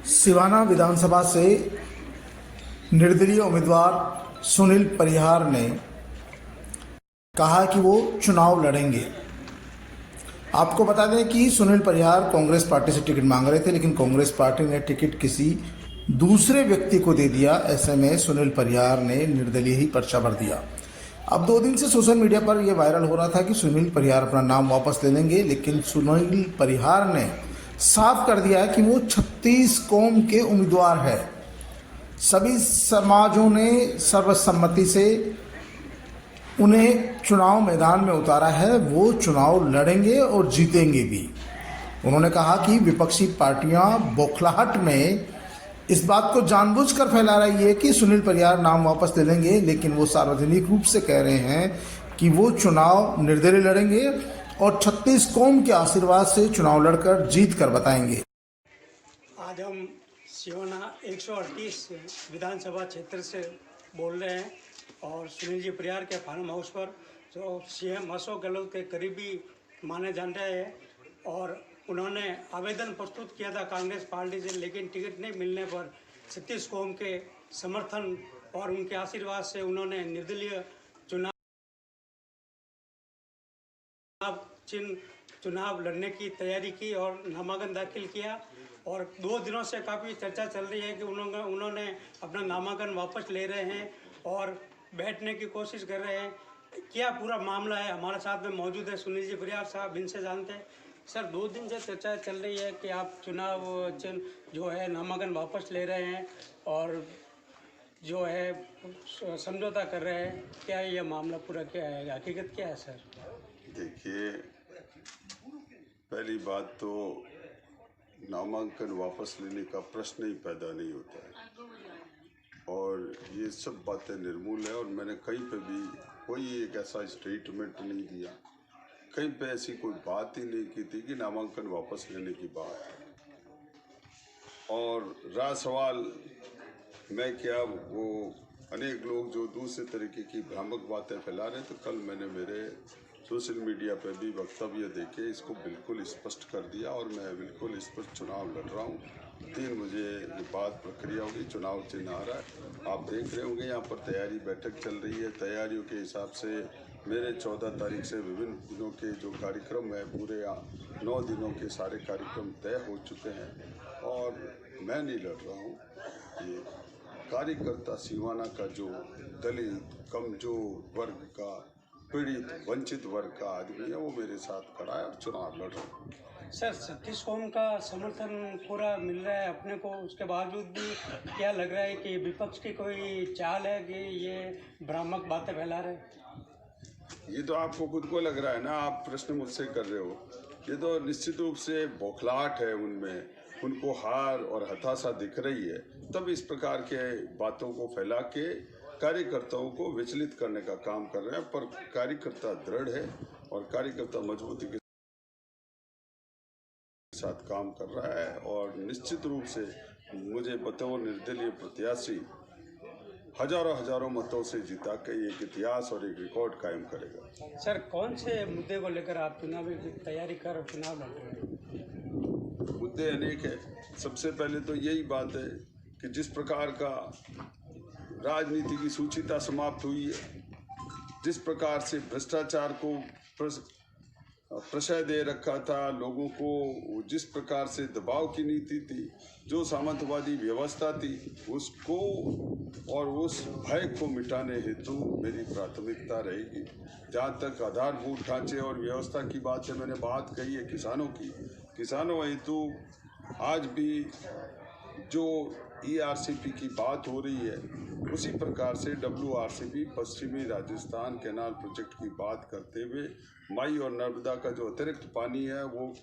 सिवाना विधानसभा से निर्दलीय उम्मीदवार सुनील परिहार ने कहा कि वो चुनाव लड़ेंगे। आपको बता दें कि सुनील परिहार कांग्रेस पार्टी से टिकट मांग रहे थे, लेकिन कांग्रेस पार्टी ने टिकट किसी दूसरे व्यक्ति को दे दिया। ऐसे में सुनील परिहार ने निर्दलीय ही पर्चा भर दिया। अब 2 दिन से सोशल मीडिया पर यह वायरल हो रहा था कि सुनील परिहार अपना नाम वापस ले लेंगे, लेकिन सुनील परिहार ने साफ कर दिया है कि वो 36 कौम के उम्मीदवार है। सभी समाजों ने सर्वसम्मति से उन्हें चुनाव मैदान में उतारा है। वो चुनाव लड़ेंगे और जीतेंगे भी। उन्होंने कहा कि विपक्षी पार्टियां बौखलाहट में इस बात को जानबूझकर फैला रही है कि सुनील परिहार नाम वापस ले लेंगे, लेकिन वो सार्वजनिक रूप से कह रहे हैं कि वो चुनाव निर्दलीय लड़ेंगे और 36 कौम के आशीर्वाद से चुनाव लड़कर जीत कर बताएंगे। आज हम सिवाना 138 विधानसभा क्षेत्र से बोल रहे हैं और सुनील जी परिहार के फार्म हाउस पर, जो सीएम अशोक गहलोत के करीबी माने जान रहे हैं, और उन्होंने आवेदन प्रस्तुत किया था कांग्रेस पार्टी से, लेकिन टिकट नहीं मिलने पर 36 कौम के समर्थन और उनके आशीर्वाद से उन्होंने निर्दलीय चुनाव लड़ने की तैयारी की और नामांकन दाखिल किया। और 2 दिनों से काफ़ी चर्चा चल रही है कि उन्होंने अपना नामांकन वापस ले रहे हैं और बैठने की कोशिश कर रहे हैं। क्या पूरा मामला है? हमारे साथ में मौजूद है सुनील जी परिहार साहब, इनसे जानते हैं। सर, 2 दिन से चर्चा चल रही है कि आप चुनाव जो है नामांकन वापस ले रहे हैं और जो है समझौता कर रहे हैं। क्या ये मामला पूरा क्या है, हकीकत क्या है सर? देखिए, पहली बात तो नामांकन वापस लेने का प्रश्न ही पैदा नहीं होता है और ये सब बातें निर्मूल है। और मैंने कहीं पे भी कोई एक ऐसा स्टेटमेंट नहीं दिया, कहीं पे ऐसी कोई बात ही नहीं की थी कि नामांकन वापस लेने की बात है। और रहा सवाल मैं क्या, वो अनेक लोग जो दूसरे तरीके की भ्रामक बातें फैला रहे, तो कल मैंने मेरे सोशल मीडिया पे भी वक्तव्य देके इसको बिल्कुल स्पष्ट कर दिया और मैं बिल्कुल स्पष्ट चुनाव लड़ रहा हूँ। 3 बजे ये बात प्रक्रिया होगी, चुनाव चिन्ह आ रहा है। आप देख रहे होंगे यहाँ पर तैयारी बैठक चल रही है। तैयारियों के हिसाब से मेरे 14 तारीख से विभिन्न दिनों के जो कार्यक्रम है, पूरे 9 दिनों के सारे कार्यक्रम तय हो चुके हैं और मैं नहीं लड़ रहा हूँ। ये कार्यकर्ता सिवाना का जो दलित, कमजोर वर्ग का, पीड़ित, वंचित वर्ग का आदमी है, वो मेरे साथ खड़ा है और चुनाव लड़ रहा है। सर, 36 कौम का समर्थन पूरा मिल रहा है अपने को, उसके बावजूद भी क्या लग रहा है कि विपक्ष की कोई चाल है कि ये भ्रामक बातें फैला रहे हैं? ये तो आपको खुद को लग रहा है ना, आप प्रश्न मुझसे कर रहे हो। ये तो निश्चित रूप से बौखलाहट है उनमें, उनको हार और हताशा दिख रही है, तब इस प्रकार के बातों को फैला के कार्यकर्ताओं को विचलित करने का काम कर रहे हैं। पर कार्यकर्ता दृढ़ है और कार्यकर्ता मजबूती के साथ काम कर रहा है और निश्चित रूप से मुझे बतौर निर्दलीय प्रत्याशी हजारों मतों से जिता के एक इतिहास और एक रिकॉर्ड कायम करेगा। सर, कौन से मुद्दे को लेकर आप चुनावी तैयारी कर चुनाव लड़ रहे हैं? मुद्दे अनेक है। सबसे पहले तो यही बात है कि जिस प्रकार का राजनीति की सूचिता समाप्त हुई है, जिस प्रकार से भ्रष्टाचार को प्रशय दे रखा था लोगों को, जिस प्रकार से दबाव की नीति थी, जो सामंतवादी व्यवस्था थी, उसको और उस भय को मिटाने हेतु मेरी प्राथमिकता रहेगी। जहाँ तक आधारभूत ढांचे और व्यवस्था की बात है, मैंने बात कही है किसानों की। किसानों हेतु आज भी जो ERCP की बात हो रही है, उसी प्रकार से WRCP पश्चिमी राजस्थान कैनाल प्रोजेक्ट की बात करते हुए माई और नर्मदा का जो अतिरिक्त पानी है, वो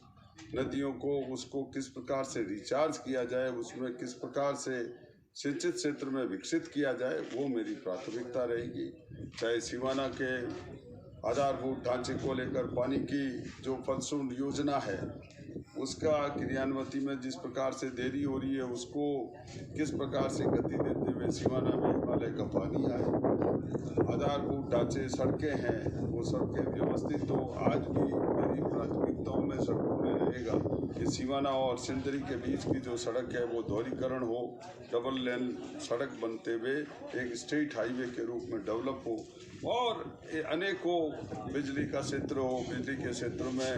नदियों को, उसको किस प्रकार से रिचार्ज किया जाए, उसमें किस प्रकार से सिंचित क्षेत्र में विकसित किया जाए, वो मेरी प्राथमिकता रहेगी। चाहे सिवाना के आधारभूत ढांचे को लेकर पानी की जो फलसून योजना है, उसका क्रियान्वती में जिस प्रकार से देरी हो रही है उसको किस प्रकार से गति देते हुए सिवाना में हिमालय का पानी आए, आधारभूत ढांचे सड़कें हैं वो सड़कें व्यवस्थित हो। आज भी मेरी प्राथमिकताओं में सड़कों में रहेगा कि सिवाना और सिंदरी के बीच की जो सड़क है वो दोहरीकरण हो, डबल लेन सड़क बनते हुए एक स्टेट हाईवे के रूप में डेवलप हो, और अनेकों बिजली का क्षेत्र हो। बिजली के क्षेत्र में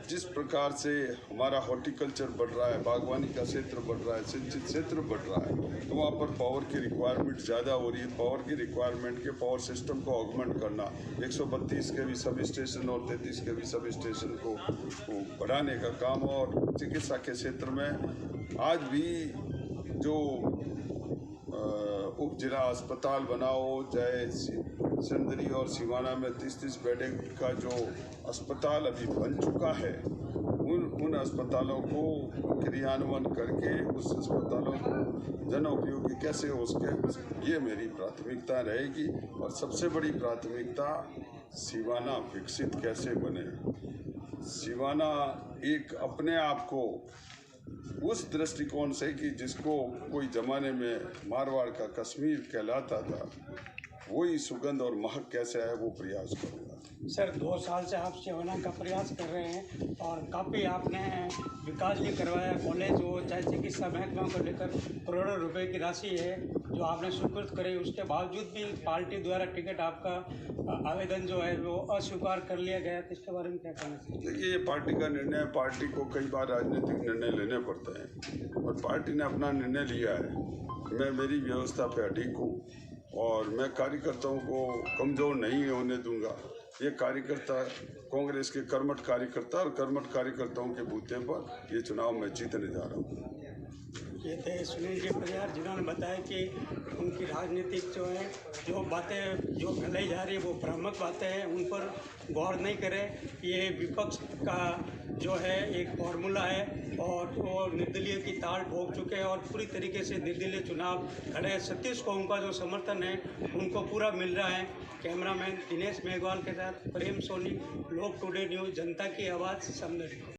जिस प्रकार से हमारा हॉर्टिकल्चर बढ़ रहा है, बागवानी का क्षेत्र बढ़ रहा है, सिंचित क्षेत्र बढ़ रहा है, तो वहाँ पर पावर की रिक्वायरमेंट ज़्यादा हो रही है। पावर की रिक्वायरमेंट के पावर सिस्टम को ऑगमेंट करना, 132 के भी सब स्टेशन और 33 के भी सब स्टेशन को बढ़ाने का काम। और चिकित्सा के क्षेत्र में आज भी जो उप जिला अस्पताल बनाओ, चाहे सिंदरी और सिवाना में 30-30 बेड का जो अस्पताल अभी बन चुका है, उन अस्पतालों को क्रियान्वयन करके उस अस्पतालों को जन उपयोगी कैसे हो सके, ये मेरी प्राथमिकता रहेगी। और सबसे बड़ी प्राथमिकता सिवाना विकसित कैसे बने। सिवाना एक अपने आप को उस दृष्टिकोण से कि जिसको कोई ज़माने में मारवाड़ का कश्मीर कहलाता था, वही सुगंध और महक कैसे आए वो प्रयास करूँगा। सर 2 साल से आप सिवाना का प्रयास कर रहे हैं और काफ़ी आपने विकास भी करवाया। कॉलेज हो चाहे चिकित्सा महकमा को लेकर करोड़ों रुपए की राशि है जो आपने स्वीकृत करे, उसके बावजूद भी पार्टी द्वारा टिकट आपका आवेदन जो है वो अस्वीकार कर लिया गया। तो इसके बारे में क्या कहना चाहिए? देखिए, ये पार्टी का निर्णय, पार्टी को कई बार राजनीतिक निर्णय लेने पड़ते हैं और पार्टी ने अपना निर्णय लिया है। मैं मेरी व्यवस्था पे अडिग हूँ और मैं कार्यकर्ताओं को कमज़ोर नहीं होने दूंगा। ये कार्यकर्ता कांग्रेस के कर्मठ कार्यकर्ता और कर्मठ कार्यकर्ताओं के बूते पर ये चुनाव मैं जीतने जा रहा हूँ। ये थे सुनील जी परिहार, जिन्होंने बताया कि उनकी राजनीतिक जो है जो बातें जो फैलाई जा रही है वो भ्रामक बातें हैं, उन पर गौर नहीं करें। ये विपक्ष का जो है एक फॉर्मूला है और वो निर्दलीय की ताल ठोक चुके हैं और पूरी तरीके से निर्दलीय चुनाव लड़े। सतीश को उनका जो समर्थन है उनको पूरा मिल रहा है। कैमरामैन दिनेश मेघवाल के साथ प्रेम सोनी, लोग टुडे न्यूज़, जनता की आवाज़, समदड़ी।